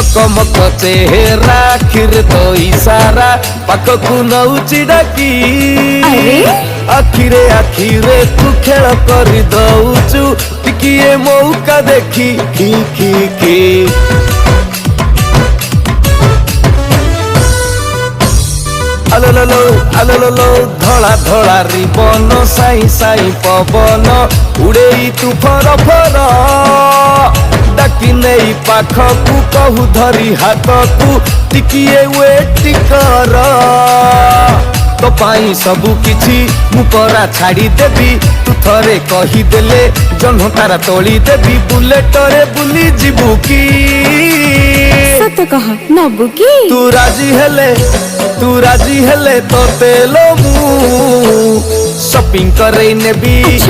चकमक चेहरा आखिर तो इशारा पाखकु नौची डाकी आखिरे आखिरे तू खेल कर दउचु टिकिए मौका देखी की की आलोलो आलोलो धड़ा धड़ा रिबन साई साई पवन उड़ेई तू फर फर डाकी नहीं पाखकु कहू धरी हाथकु टिकिए वेट कर तो पाई सबु किछि मुकरा छाड़ी देबी तू थरे कही देले जन्म तारा तोली देबी बुलेट रे बुली जिबु की सत कह नबु की तू राजी हेले तो तेलो मु शॉपिंग करे नेबी अच्छा?